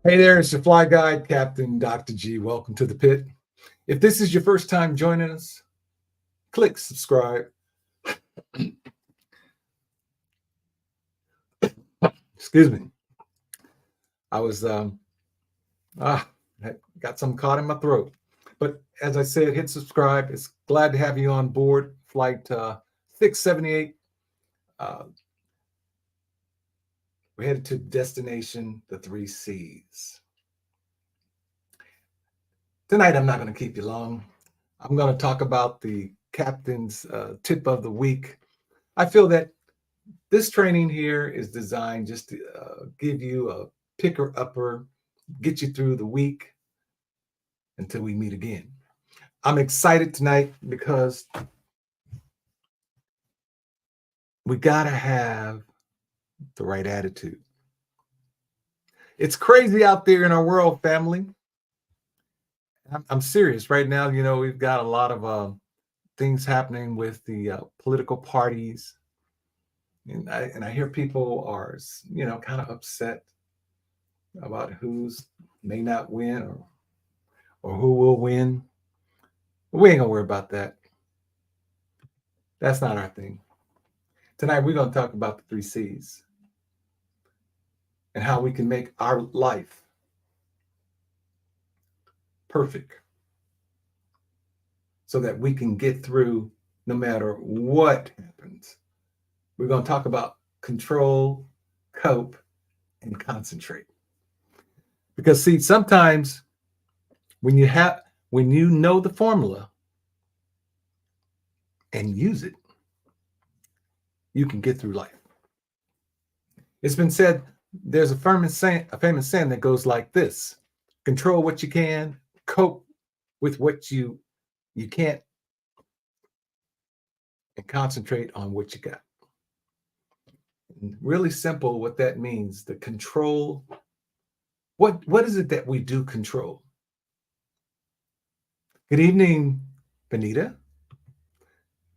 Hey there, it's your fly guide, Captain Dr.G. Welcome to the pit. If this is your first time joining us, click subscribe. Excuse me. I was got something caught in my throat. But as I said, hit subscribe. It's glad to have you on board flight 678. We're headed to destination, the 3 C's. Tonight, I'm not going to keep you long. I'm going to talk about the captain's tip of the week. I feel that this training here is designed just to give you a picker-upper, get you through the week until we meet again. I'm excited tonight because we got to have the right attitude. It's crazy out there in our world, family. I'm serious right now. You know, we've got a lot of things happening with the political parties. And I hear people are, kind of upset about who's may not win or who will win. We ain't gonna worry about that. That's not our thing. Tonight we're gonna talk about the 3 C's and how we can make our life perfect so that we can get through no matter what happens. We're gonna talk about control, cope, and concentrate. Because see, sometimes when you know the formula and use it, you can get through life. It's been said there's a famous saying that goes like this: control what you can, cope with what you can't, and concentrate on what you got. And really simple what that means. The control, what is it that we do control? Good evening, Benita.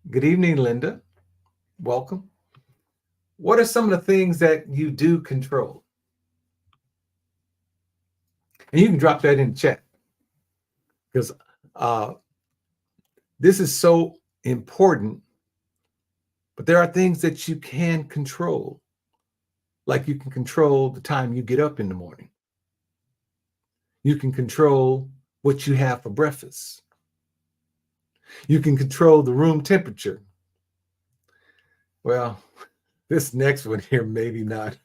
Good evening, Linda. Welcome. What are some of the things that you do control? And you can drop that in the chat because this is so important. But there are things that you can control, like you can control the time you get up in the morning. You can control what you have for breakfast. You can control the room temperature. Well, this next one here, maybe not.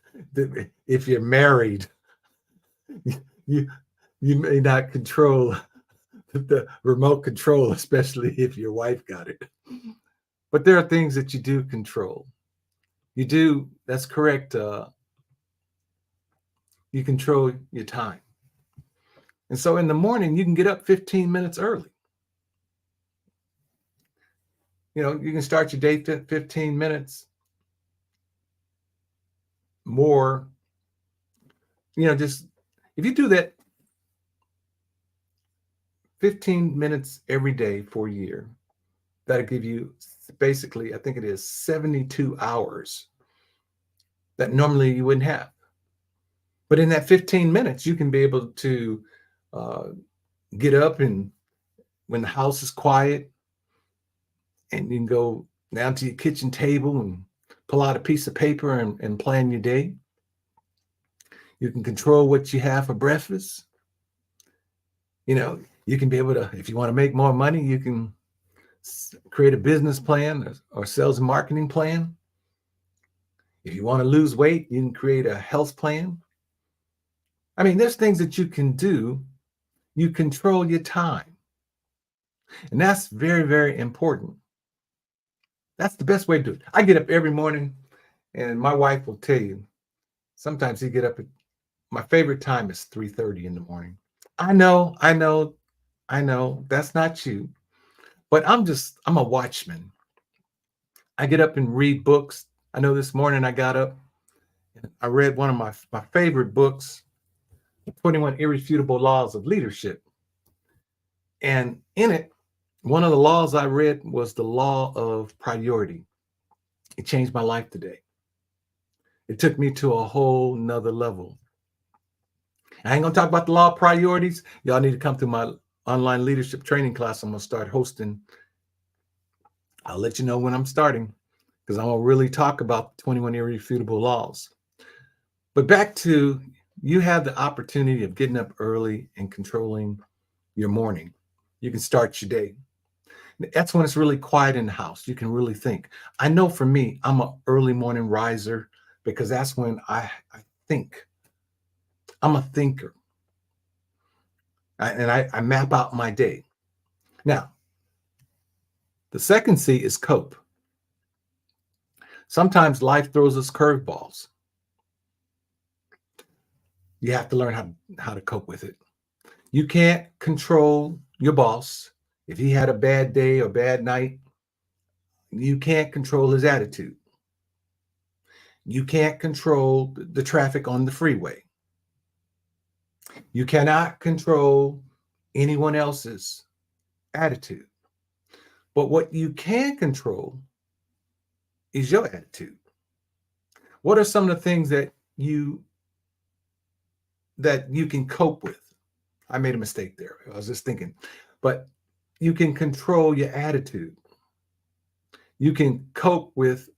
If you're married, you may not control the remote control, especially if your wife got it. But there are things that you do control. You do, that's correct. You control your time. And so in the morning, you can get up 15 minutes early. You know, you can start your day 15 minutes more. You know, just if you do that 15 minutes every day for a year, that'll give you basically, I think it is 72 hours that normally you wouldn't have. But in that 15 minutes, you can be able to get up, and when the house is quiet, and you can go down to your kitchen table and pull out a piece of paper and plan your day. You can control what you have for breakfast. You know, you can be able to, if you want to make more money, you can create a business plan or sales and marketing plan. If you want to lose weight, you can create a health plan. I mean, there's things that you can do. You control your time. And that's very, very important. That's the best way to do it. I get up every morning, and my wife will tell you, sometimes you get up at, my favorite time is 3:30 in the morning. I know, that's not you. But I'm a watchman. I get up and read books. I know this morning I got up and I read one of my favorite books, 21 Irrefutable Laws of Leadership. And in it, one of the laws I read was the law of priority. It changed my life today. It took me to a whole nother level. I ain't gonna talk about the law of priorities. Y'all need to come to my online leadership training class. I'm gonna start hosting. I'll let you know when I'm starting because I'm gonna really talk about the 21 irrefutable laws. But back to, you have the opportunity of getting up early and controlling your morning. You can start your day. That's when it's really quiet in the house. You can really think. I know for me, I'm an early morning riser because that's when I think. I'm a thinker. I map out my day. Now, the second C is cope. Sometimes life throws us curveballs. You have to learn how to cope with it. You can't control your boss. If he had a bad day or bad night, you can't control his attitude. You can't control the traffic on the freeway. You cannot control anyone else's attitude. But what you can control is your attitude. What are some of the things that you can cope with? I made a mistake there. I was just thinking. But you can control your attitude. You can cope with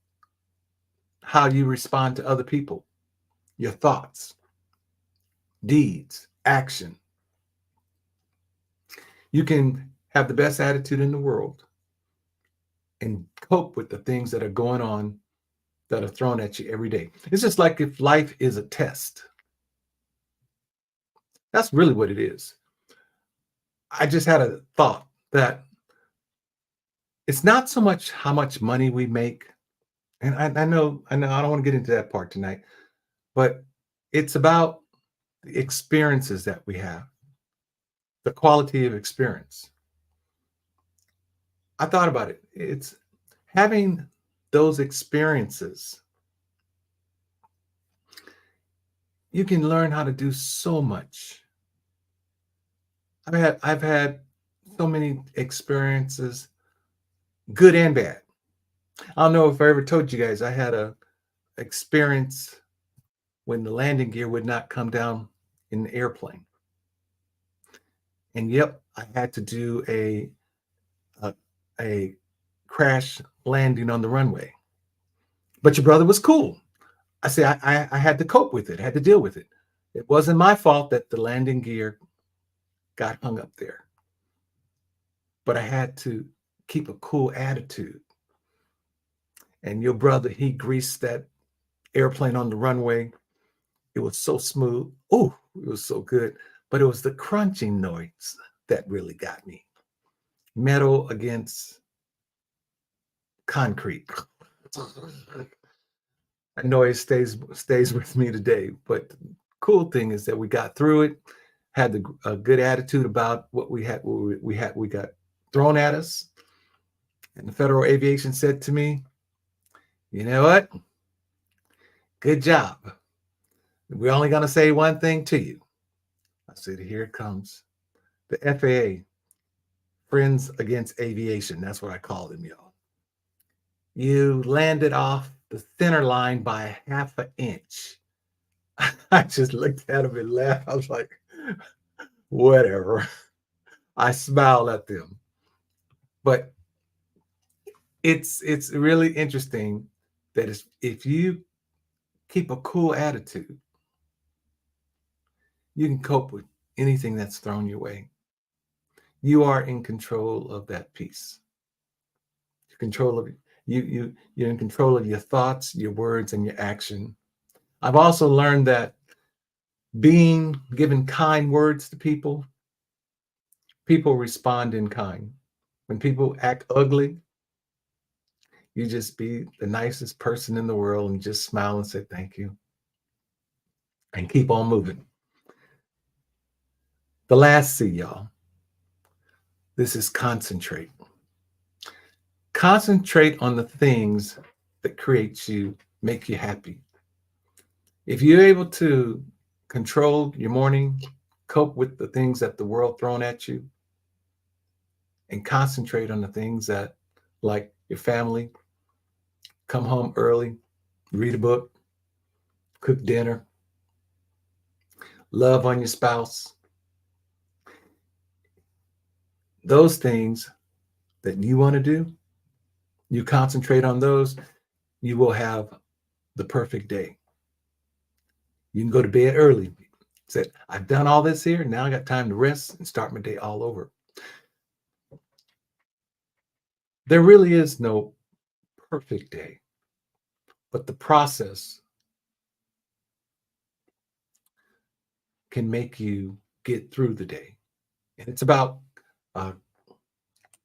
how you respond to other people, your thoughts, deeds, action. You can have the best attitude in the world and cope with the things that are going on that are thrown at you every day. It's just like if life is a test. That's really what it is. I just had a thought that it's not so much how much money we make. And I know, I don't want to get into that part tonight, but it's about the experiences that we have, the quality of experience. I thought about it. It's having those experiences. You can learn how to do so much. I've had so many experiences, good and bad. I don't know if I ever told you guys I had a experience when the landing gear would not come down in the airplane. And yep, I had to do a, a crash landing on the runway. But your brother was cool. I say I had to cope with it, had to deal with it. It wasn't my fault that the landing gear got hung up there. But I had to keep a cool attitude. And your brother, he greased that airplane on the runway. It was so smooth. Oh, it was so good. But it was the crunching noise that really got me. Metal against concrete. That noise stays with me today. But the cool thing is that we got through it, had a good attitude about what we got thrown at us. And the Federal Aviation said to me, "You know what? Good job. We're only going to say one thing to you." I said, "Here it comes." The FAA, Friends Against Aviation. That's what I call them, y'all. You landed off the center line by half an inch. I just looked at him and laughed. I was like, whatever. I smiled at them. But it's really interesting that if you keep a cool attitude, you can cope with anything that's thrown your way. You are in control of that piece. Control of you're in control of your thoughts, your words, and your action. I've also learned that being given kind words to people, people respond in kind. When people act ugly, you just be the nicest person in the world and just smile and say thank you and keep on moving. The last C, y'all. This is concentrate. Concentrate on the things that create you, make you happy. If you're able to control your morning, cope with the things that the world thrown at you, and concentrate on the things that, like your family, come home early, read a book, cook dinner, love on your spouse. Those things that you want to do, you concentrate on those, you will have the perfect day. You can go to bed early. Said, I've done all this here. Now I got time to rest and start my day all over. There really is no perfect day, but the process can make you get through the day. And it's about uh,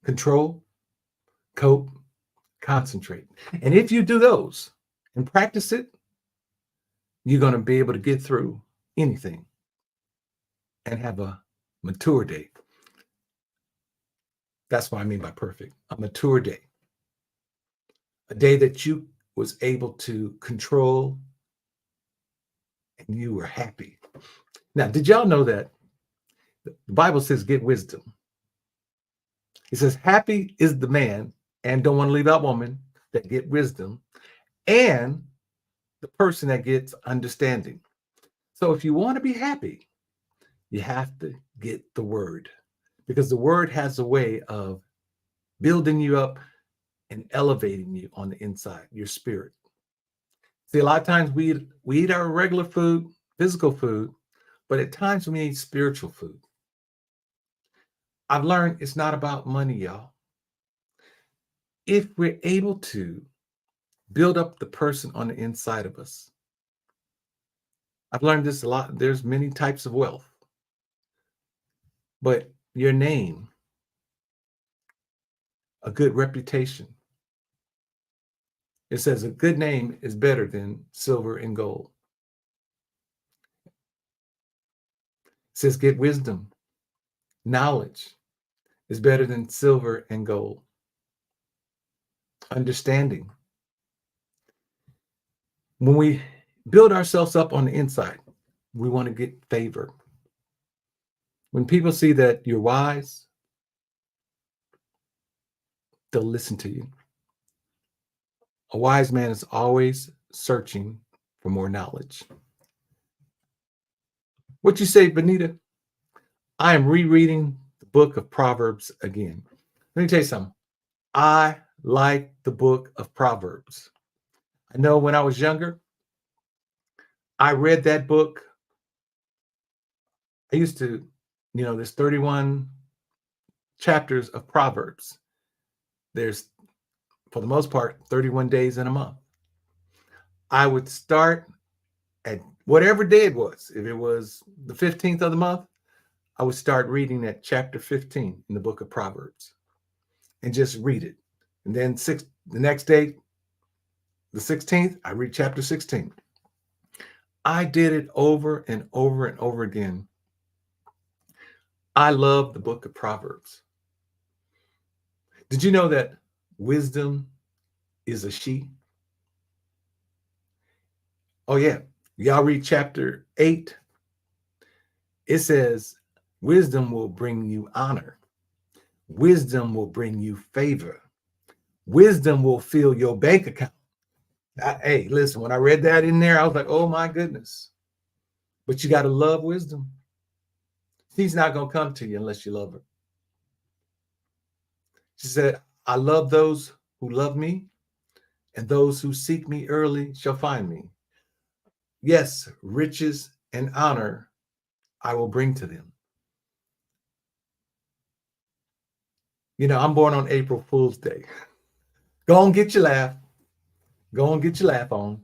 control, cope, concentrate. And if you do those and practice it, you're going to be able to get through anything and have a mature day. That's what I mean by perfect. A mature day. A day that you was able to control and you were happy. Now, did y'all know that the Bible says get wisdom? It says happy is the man, and don't want to leave out woman, that get wisdom, and the person that gets understanding. So if you want to be happy, you have to get the word, because the word has a way of building you up and elevating you on the inside, your spirit. See, a lot of times we eat our regular food, physical food, but at times we need spiritual food. I've learned it's not about money, y'all. If we're able to build up the person on the inside of us, I've learned this a lot. There's many types of wealth, but your name, a good reputation. It says a good name is better than silver and gold. It says get wisdom. Knowledge is better than silver and gold. Understanding. When we build ourselves up on the inside, we want to get favor. When people see that you're wise, they'll listen to you. A wise man is always searching for more knowledge. What you say, Benita? I am rereading the book of Proverbs again. Let me tell you something. I like the book of Proverbs. I know when I was younger, I read that book. I used to, there's 31 chapters of Proverbs. There's, for the most part, 31 days in a month. I would start at whatever day it was. If it was the 15th of the month, I would start reading at chapter 15 in the book of Proverbs and just read it. And then the next day, the 16th, I read chapter 16. I did it over and over and over again. I love the book of Proverbs. Did you know that wisdom is a she? Oh, yeah. Y'all read chapter 8. It says, wisdom will bring you honor. Wisdom will bring you favor. Wisdom will fill your bank account. Hey, listen, when I read that in there, I was like, oh my goodness. But you got to love wisdom. She's not going to come to you unless you love her. She said, I love those who love me, and those who seek me early shall find me. Yes, riches and honor I will bring to them. I'm born on April Fool's Day. Go on, get your laugh. Go on, get your laugh on.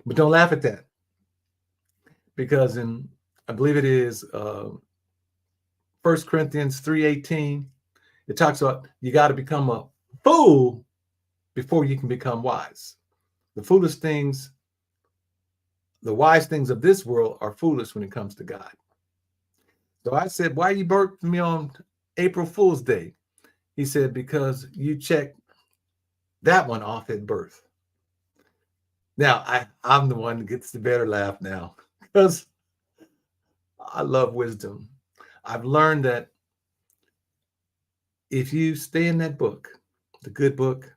But don't laugh at that. Because I believe it is 1 Corinthians 3:18, it talks about you got to become a fool before you can become wise. The foolish things, the wise things of this world are foolish when it comes to God. So I said, why you birthed me on April Fool's Day? He said, because you checked that one off at birth. Now, I'm the one that gets the better laugh now because I love wisdom. I've learned that if you stay in that book, the good book,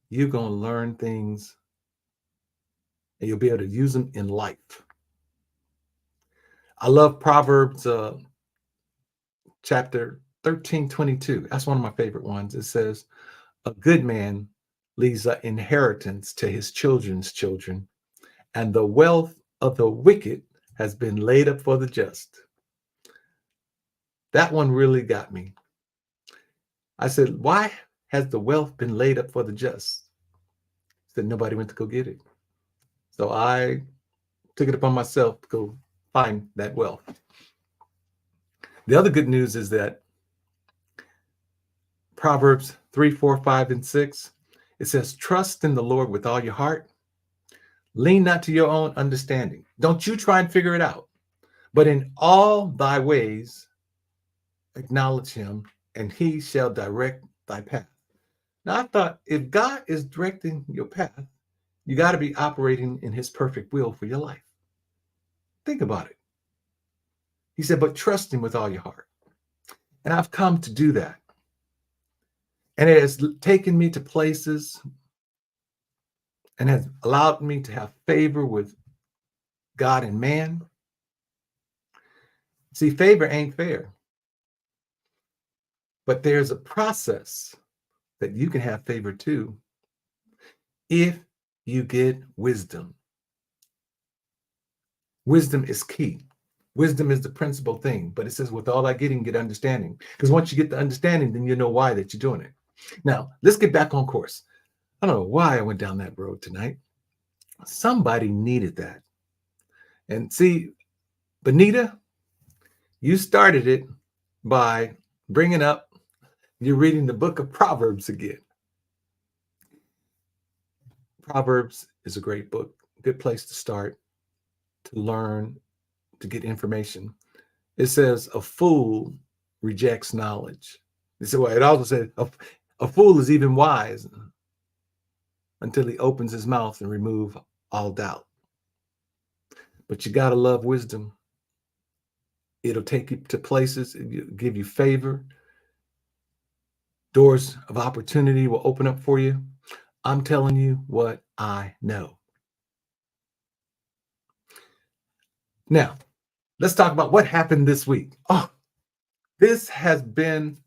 you're going to learn things and you'll be able to use them in life. I love Proverbs chapter 13:22. That's one of my favorite ones. It says, a good man leaves an inheritance to his children's children, and the wealth of the wicked has been laid up for the just. That one really got me. I said, why has the wealth been laid up for the just? He said, nobody went to go get it. So I took it upon myself to go find that wealth. The other good news is that Proverbs 3, 4, 5, and 6, it says, trust in the Lord with all your heart. Lean not to your own understanding. Don't you try and figure it out. But in all thy ways, acknowledge him, and he shall direct thy path. Now, I thought if God is directing your path, you got to be operating in his perfect will for your life. Think about it. He said, but trust him with all your heart. And I've come to do that. And it has taken me to places and has allowed me to have favor with God and man. See, favor ain't fair. But there's a process that you can have favor too if you get wisdom. Wisdom is key. Wisdom is the principal thing, but it says with all that getting, get understanding. Because once you get the understanding, then you know why that you're doing it. Now, let's get back on course. I don't know why I went down that road tonight. Somebody needed that. And see, Benita, you started it by bringing up, you're reading the book of Proverbs again. Proverbs is a great book, good place to start, to learn, to get information. It says a fool rejects knowledge. It also says a fool is even wise until he opens his mouth and remove all doubt. But you got to love wisdom. It'll take you to places, give you favor. Doors of opportunity will open up for you. I'm telling you what I know. Now, let's talk about what happened this week. Oh, this has been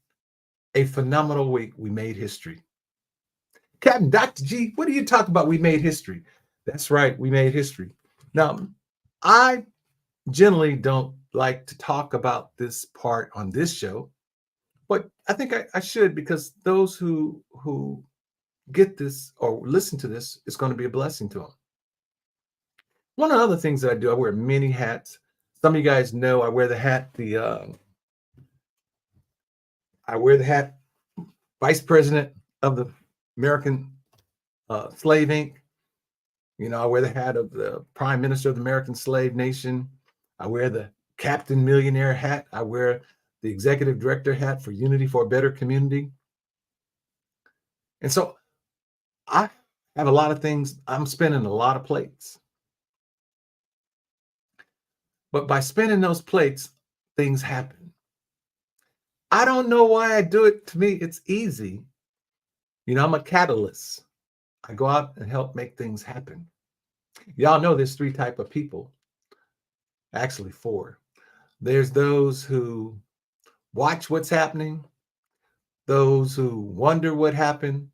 a phenomenal week. We made history. Captain Dr. G, what do you talk about? We made history. That's right, we made history. Now, I generally don't like to talk about this part on this show, but I think I should, because those who get this or listen to this, it's going to be a blessing to them. One of the other things that I do, I wear many hats. Some of you guys know I wear the hat, Vice President of the American Slave Inc. You know, I wear the hat of the Prime Minister of the American Slave Nation. I wear the Captain Millionaire hat. I wear the Executive Director hat for Unity for a Better Community. And so I have a lot of things. I'm spinning a lot of plates. But by spinning those plates, things happen. I don't know why I do it. To me, it's easy. You know, I'm a catalyst. I go out and help make things happen. Y'all know there's three types of people. Actually, four. There's those who watch what's happening, those who wonder what happened,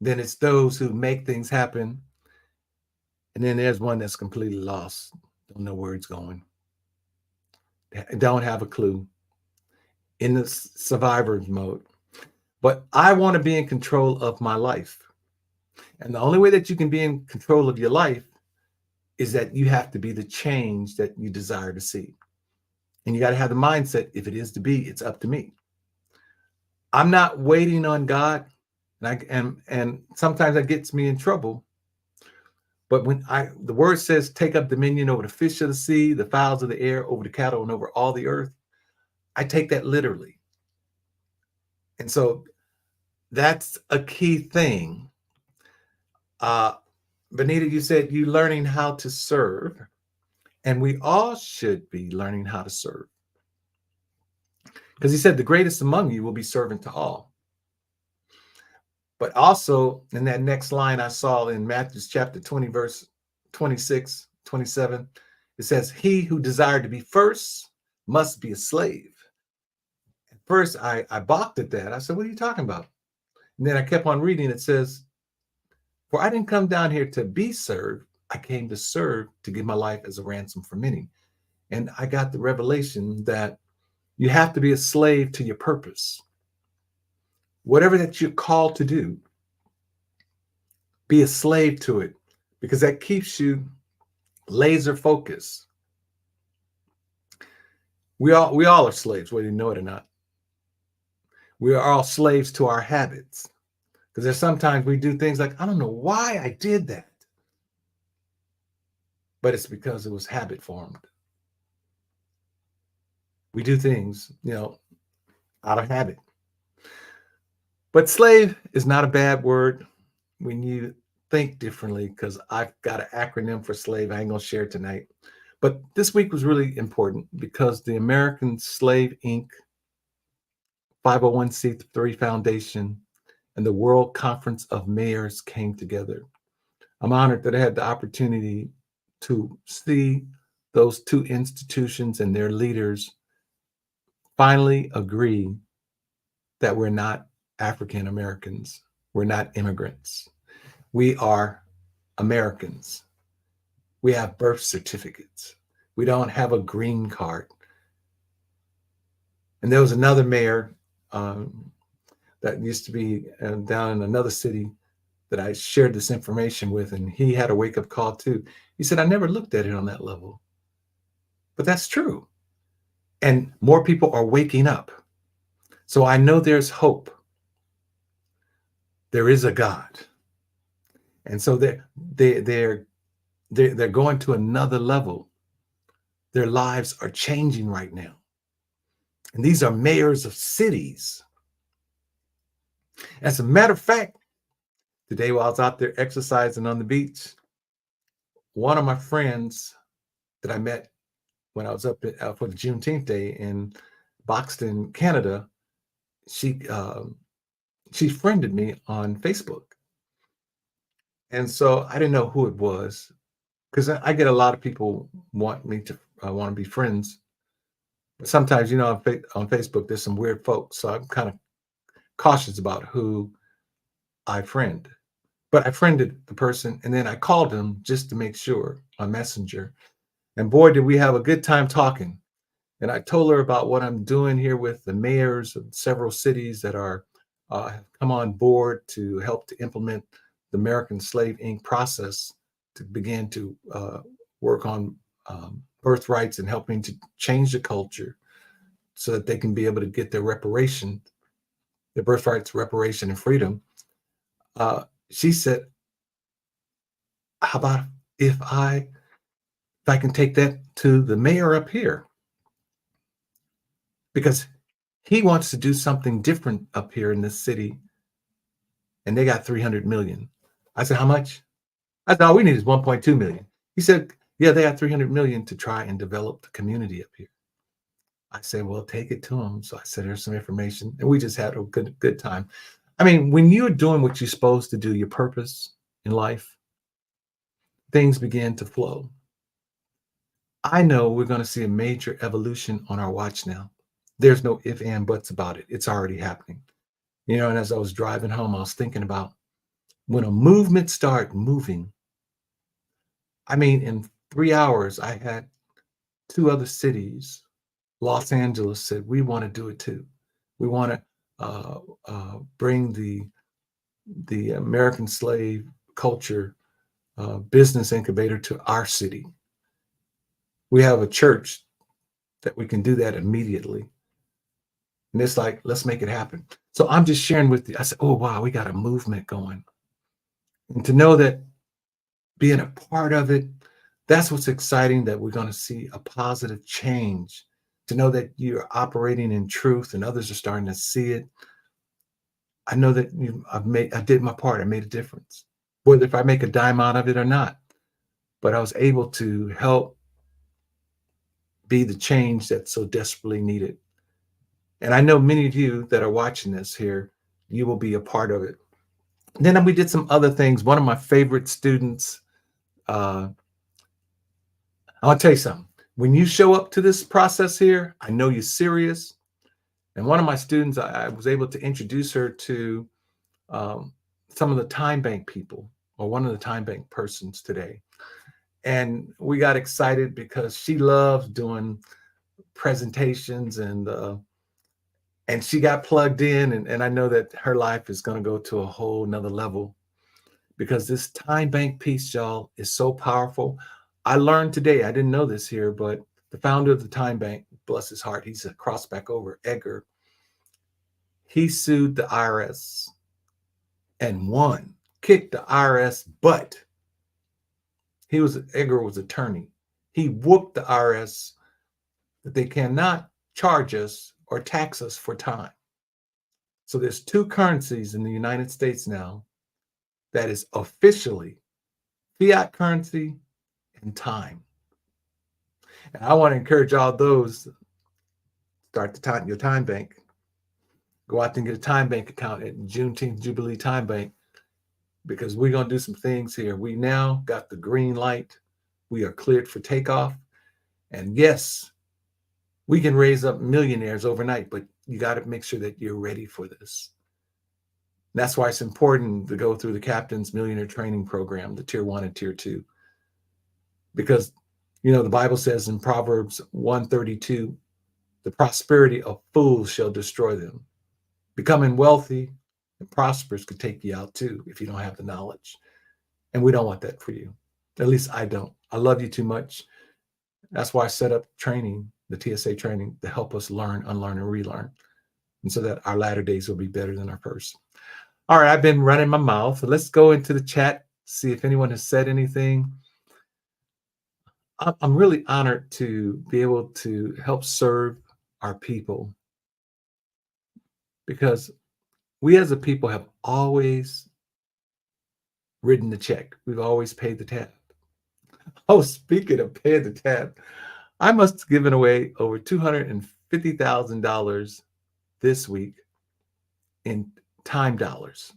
then it's those who make things happen, and then there's one that's completely lost, don't know where it's going, don't have a clue, in the survivor's mode. But I want to be in control of my life. And the only way that you can be in control of your life is that you have to be the change that you desire to see. And you got to have the mindset, if it is to be, it's up to me. I'm not waiting on God. And sometimes that gets me in trouble. But when the word says, take up dominion over the fish of the sea, the fowls of the air, over the cattle, and over all the earth, I take that literally. And so that's a key thing. Benita, you said you learning how to serve, and we all should be learning how to serve. Because he said the greatest among you will be servant to all. But also in that next line I saw in Matthew chapter 20, verse 26, 27, It says, he who desired to be first must be a slave. At first, I balked at that. I said, what are you talking about? And then I kept on reading. It says, for I didn't come down here to be served. I came to serve, to give my life as a ransom for many. And I got the revelation that you have to be a slave to your purpose. Whatever that you're called to do, be a slave to it, because that keeps you laser focused. We all are slaves, whether you know it or not. We are all slaves to our habits, because there's sometimes we do things like, I don't know why I did that, but it's because it was habit formed. We do things, out of habit. But slave is not a bad word when you think differently, because I've got an acronym for slave. I ain't gonna share it tonight. But this week was really important because the American Slave Inc., 501c3 Foundation, and the World Conference of Mayors came together. I'm honored that I had the opportunity to see those two institutions and their leaders finally agree that we're not African Americans. We're not immigrants. We are Americans. We have birth certificates. We don't have a green card. And there was another mayor that used to be down in another city that I shared this information with, and he had a wake up call too. He said, I never looked at it on that level. But that's true. And more people are waking up. So I know there's hope. There is a God. And so they're going to another level. Their lives are changing right now. And these are mayors of cities. As a matter of fact, today while I was out there exercising on the beach, one of my friends that I met when I was up for the Juneteenth Day in Boxton, Canada, she friended me on Facebook. And so I didn't know who it was, because I get a lot of people want to be friends. But sometimes, on Facebook, there's some weird folks. So I'm kind of cautious about who I friend. But I friended the person, and then I called him just to make sure on Messenger. And boy, did we have a good time talking. And I told her about what I'm doing here with the mayors of several cities that are have come on board to help to implement the American Slave Inc. process to begin to work on birthrights and helping to change the culture so that they can be able to get their reparation, their birthrights, reparation, and freedom. She said, how about if I can take that to the mayor up here? Because he wants to do something different up here in this city, and they got 300 million. I said, how much? I said, all we need is 1.2 million. He said, yeah, they got 300 million to try and develop the community up here. I said, well, take it to him. So I said, here's some information. And we just had a good time. I mean, when you're doing what you're supposed to do, your purpose in life, things begin to flow. I know we're going to see a major evolution on our watch now. There's no if, and, buts about it. It's already happening. And as I was driving home, I was thinking about when a movement started moving. I mean, in 3 hours, I had 2 other cities. Los Angeles said, we want to do it too. We want to bring the American slave culture business incubator to our city. We have a church that we can do that immediately. And it's like, let's make it happen. So I'm just sharing with you. I said, oh, wow, we got a movement going. And to know that being a part of it, that's what's exciting, that we're going to see a positive change. To know that you're operating in truth and others are starting to see it. I know that I did my part. I made a difference, whether if I make a dime out of it or not. But I was able to help be the change that's so desperately needed. And I know many of you that are watching this here, you will be a part of it. And then we did some other things. One of my favorite students, I'll tell you something. When you show up to this process here, I know you're serious. And one of my students, I was able to introduce her to um, some of the time bank people, or one of the time bank persons today. And we got excited because she loves doing presentations, and she got plugged in, and I know that her life is going to go to a whole nother level because this time bank piece, y'all, is so powerful. I learned today, I didn't know this here, but the founder of the time bank, bless his heart, he's a cross back over, Edgar, he sued the IRS and won, kicked the IRS butt. Edgar was attorney. He whooped the IRS that they cannot charge us or tax us for time. So there's two currencies in the United States now that is officially fiat currency and time. And I want to encourage all those, start your time bank. Go out and get a time bank account at Juneteenth Jubilee Time Bank, because we're going to do some things here. We now got the green light. We are cleared for takeoff. And yes, we can raise up millionaires overnight, but you got to make sure that you're ready for this. And that's why it's important to go through the Captain's Millionaire Training Program, the Tier 1 and Tier 2. Because, the Bible says in Proverbs 132, the prosperity of fools shall destroy them. Becoming wealthy and prosperous could take you out too if you don't have the knowledge. And we don't want that for you. At least I don't. I love you too much. That's why I set up training, the TSA training, to help us learn, unlearn, and relearn. And so that our latter days will be better than our first. All right, I've been running my mouth. So let's go into the chat, see if anyone has said anything. I'm really honored to be able to help serve our people, because we as a people have always written the check. We've always paid the tab. Oh, speaking of paying the tab, I must have given away over $250,000 this week in time dollars.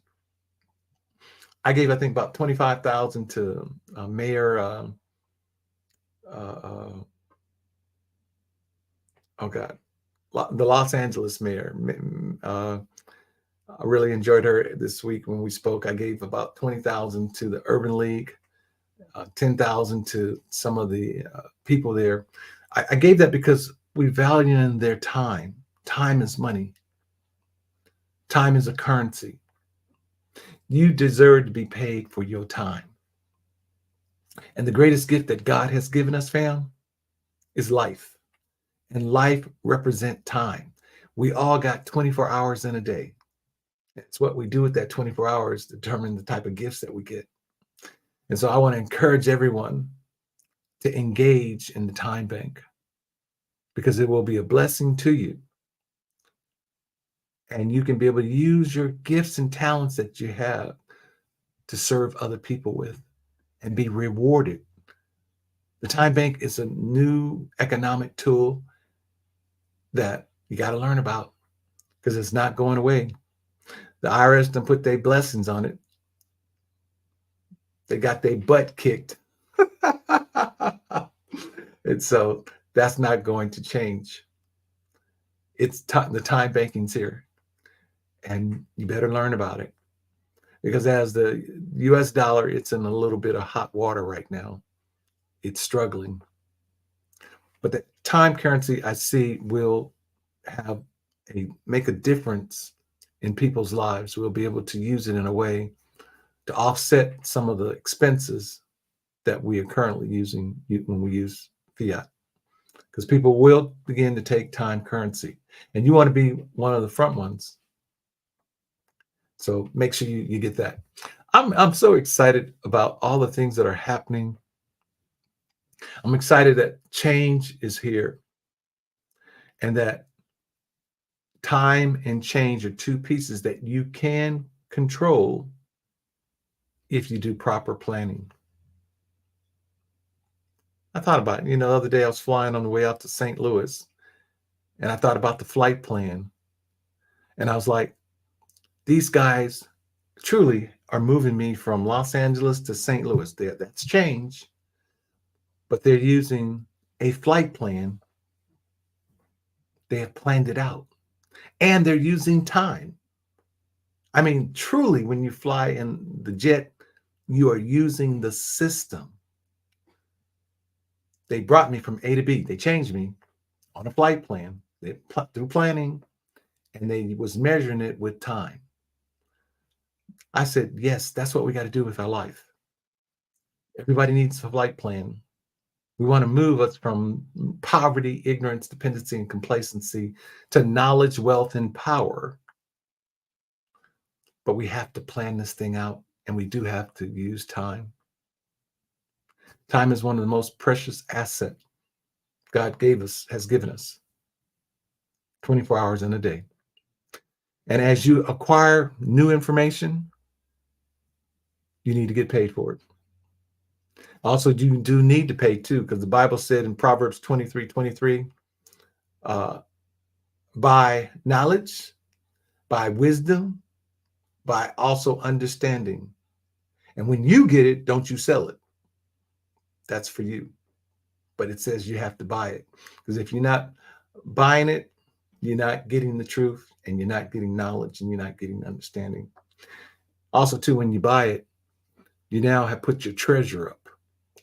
I gave, I think, about 25,000 to Mayor. Oh God, the Los Angeles mayor. I really enjoyed her this week when we spoke. I gave about 20,000 to the Urban League, 10,000 to some of the people there. I gave that because we value in their time. Time is money. Time is a currency. You deserve to be paid for your time. And the greatest gift that God has given us, fam, is life. And life represents time. We all got 24 hours in a day. It's what we do with that 24 hours determine the type of gifts that we get. And so I want to encourage everyone to engage in the time bank, because it will be a blessing to you. And you can be able to use your gifts and talents that you have to serve other people with and be rewarded. The time bank is a new economic tool that you got to learn about, because it's not going away. The IRS done put their blessings on it. They got their butt kicked. And so that's not going to change. It's the time banking's here, and you better learn about it, because as the US dollar, it's in a little bit of hot water right now. It's struggling. But the time currency, I see, will make a difference in people's lives. We'll be able to use it in a way to offset some of the expenses that we are currently using when we use fiat, because people will begin to take time currency, and you want to be one of the front ones. So make sure you get that. I'm so excited about all the things that are happening. I'm excited that change is here, and that time and change are two pieces that you can control if you do proper planning. I thought about it. The other day I was flying on the way out to St. Louis, and I thought about the flight plan. And I was like, these guys truly are moving me from Los Angeles to St. Louis. That's change. but they're using a flight plan. They have planned it out, and they're using time. I mean, truly, when you fly in the jet, you are using the system. They brought me from A to B. They changed me on a flight plan. Through planning, and they was measuring it with time. I said, yes, that's what we got to do with our life. Everybody needs a flight plan. We want to move us from poverty, ignorance, dependency, and complacency to knowledge, wealth, and power. But we have to plan this thing out, and we do have to use time. Time is one of the most precious assets God has given us, 24 hours in a day. And as you acquire new information, you need to get paid for it. Also, you do need to pay too, because the Bible said in Proverbs 23:23, by knowledge, by wisdom, by also understanding. And when you get it, don't you sell it. That's for you. But it says you have to buy it. Because if you're not buying it, you're not getting the truth, and you're not getting knowledge, and you're not getting understanding. Also, too, when you buy it, you now have put your treasure up.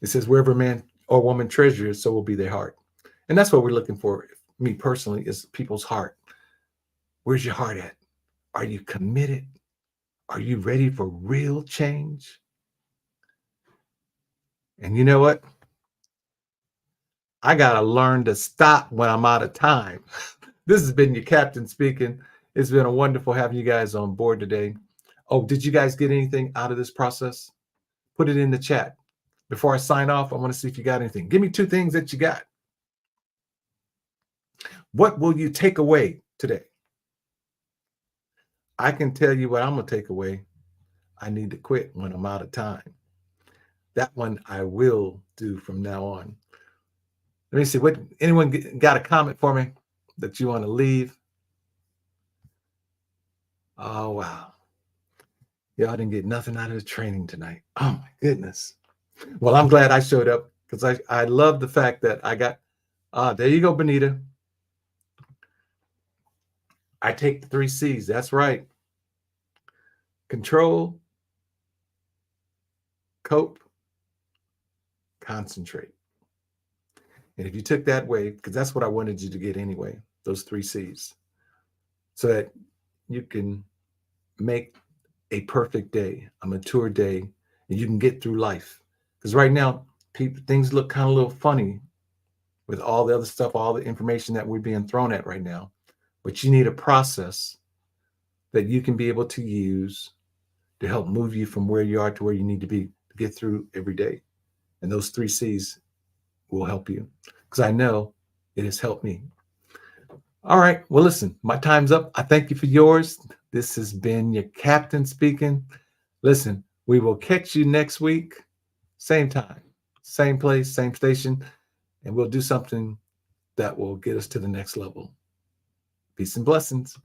It says, wherever a man or woman treasures, so will be their heart. And that's what we're looking for, me personally, is people's heart. Where's your heart at? Are you committed? Are you ready for real change? And you know what? I got to learn to stop when I'm out of time. This has been your captain speaking. It's been a wonderful having you guys on board today. Oh, did you guys get anything out of this process? Put it in the chat. Before I sign off, I want to see if you got anything. Give me 2 things that you got. What will you take away today? I can tell you what I'm going to take away. I need to quit when I'm out of time. That one I will do from now on. Let me see. What anyone got a comment for me that you want to leave? Oh, wow. Y'all didn't get nothing out of the training tonight. Oh, my goodness. Well, I'm glad I showed up, because I love the fact that I got, there you go, Benita. I take the 3 C's. That's right. Control, cope, concentrate. And if you took that way, because that's what I wanted you to get anyway, those 3 C's, so that you can make a perfect day, a mature day, and you can get through life. Because right now, things look kind of a little funny with all the other stuff, all the information that we're being thrown at right now. But you need a process that you can be able to use to help move you from where you are to where you need to be to get through every day. And those 3 C's will help you, because I know it has helped me. All right. Well, listen, my time's up. I thank you for yours. This has been your captain speaking. Listen, we will catch you next week, same time, same place, same station, and we'll do something that will get us to the next level. Peace and blessings.